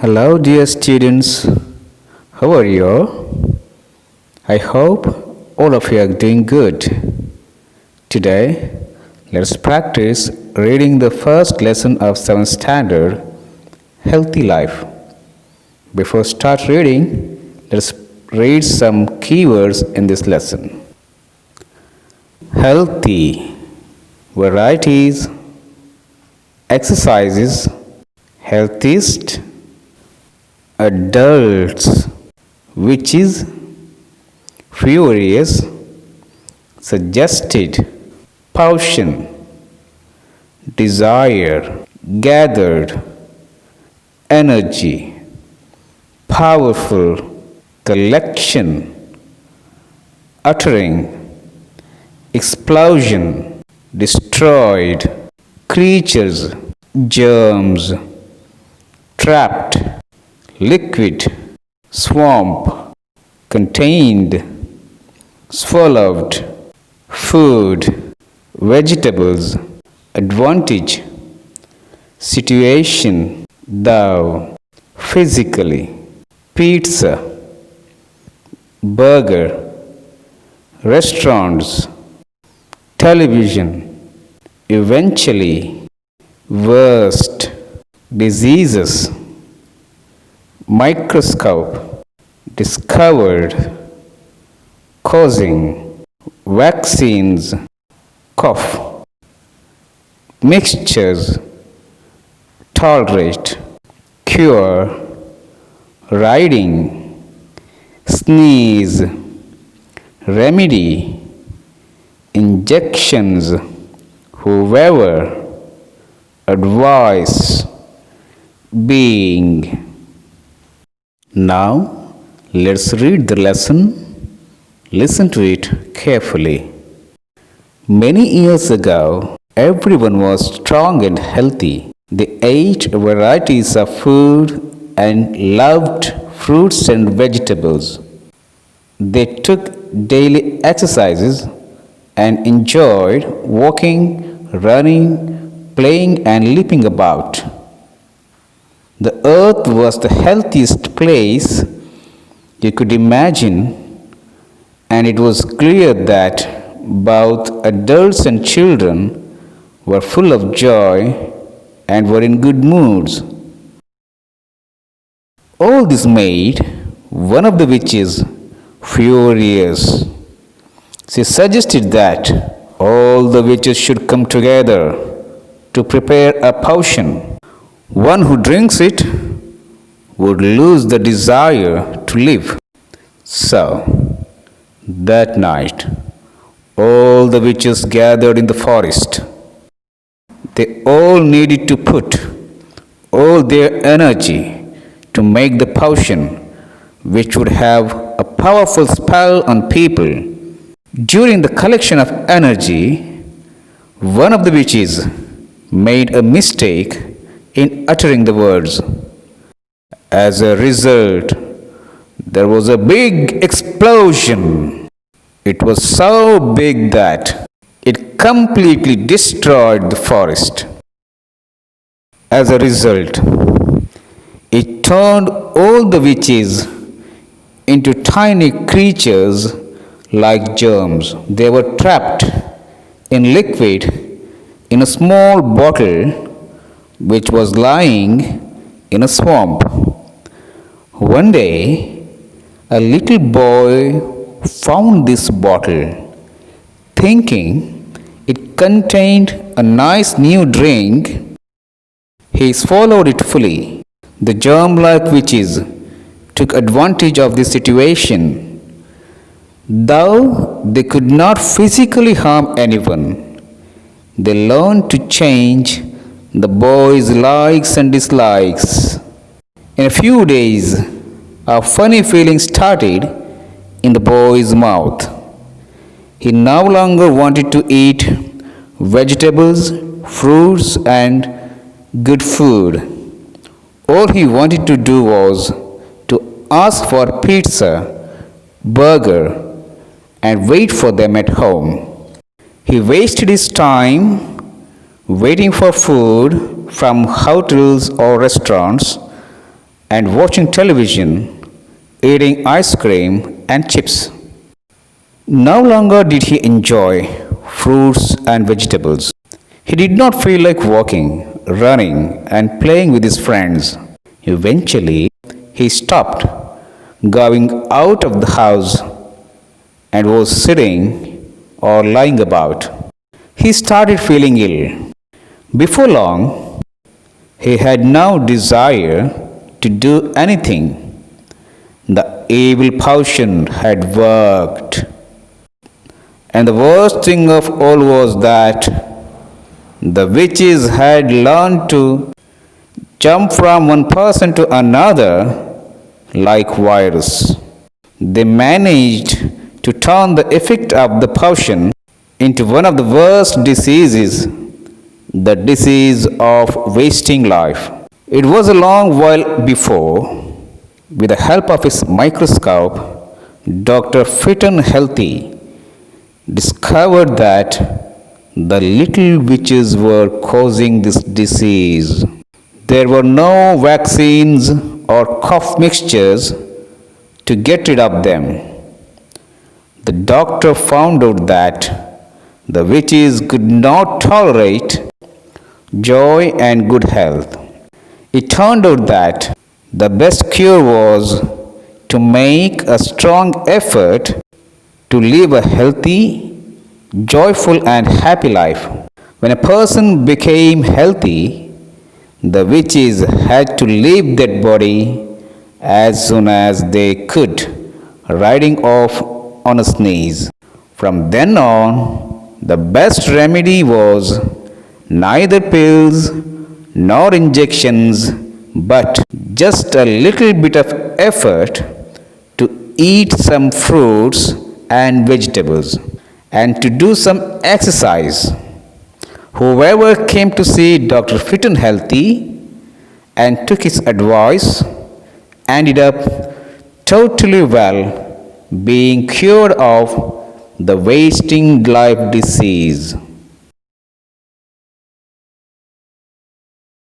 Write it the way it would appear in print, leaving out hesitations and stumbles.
Hello, dear students. How are you? I hope all of you are doing good. Today, let's practice reading the first lesson of 7th standard, Healthy Life. Before start reading, let's read some keywords in this lesson. Healthy, varieties, exercises, healthiest, adults, which is furious, suggested, portion, desire, gathered, energy, powerful, collection, uttering, explosion, destroyed, creatures, germs, trapped, liquid, swamp, contained, swallowed, food, vegetables, advantage, situation, thou, physically, pizza, burger, restaurants, television, eventually, worst, diseases, microscope, discovered, causing, vaccines, cough, mixtures, tolerate, cure, riding, sneeze, remedy, injections, whoever, advice, being. Now, let's read the lesson. Listen to it carefully. Many years ago, everyone was strong and healthy. They ate varieties of food and loved fruits and vegetables. They took daily exercises and enjoyed walking, running, playing, and leaping about. The earth was the healthiest place you could imagine, and it was clear that both adults and children were full of joy and were in good moods. All this made one of the witches furious. She suggested that all the witches should come together to prepare a potion. One who drinks it would lose the desire to live. So, that night, all the witches gathered in the forest. They all needed to put all their energy to make the potion, which would have a powerful spell on people. During the collection of energy, one of the witches made a mistake in uttering the words. As a result, there was a big explosion. It was so big that it completely destroyed the forest. As a result, it turned all the witches into tiny creatures like germs. They were trapped in liquid in a small bottle which was lying in a swamp. One day, a little boy found this bottle, thinking it contained a nice new drink. He swallowed it fully. The germ-like witches took advantage of this situation. Though they could not physically harm anyone, they learned to change the boy's likes and dislikes. In a few days, a funny feeling started in the boy's mouth. He no longer wanted to eat vegetables, fruits, and good food. All he wanted to do was to ask for pizza, burger, and wait for them at home. He wasted his time waiting for food from hotels or restaurants and watching television, eating ice cream and chips. No longer did he enjoy fruits and vegetables. He did not feel like walking, running, and playing with his friends. Eventually, he stopped going out of the house and was sitting or lying about. He started feeling ill. Before long, he had no desire to do anything. The evil potion had worked. And the worst thing of all was that the witches had learned to jump from one person to another like virus. They managed to turn the effect of the potion into one of the worst diseases, the disease of wasting life. It was a long while before, with the help of his microscope, Dr. Fitton Healthy discovered that the little witches were causing this disease. There were no vaccines or cough mixtures to get rid of them. The doctor found out that the witches could not tolerate joy and good health. It turned out that the best cure was to make a strong effort to live a healthy, joyful, and happy life. When a person became healthy, the witches had to leave that body as soon as they could, riding off on a sneeze. From then on, the best remedy was neither pills nor injections, but just a little bit of effort to eat some fruits and vegetables and to do some exercise. Whoever came to see Dr. Fitton Healthy and took his advice ended up totally well, being cured of the wasting life disease.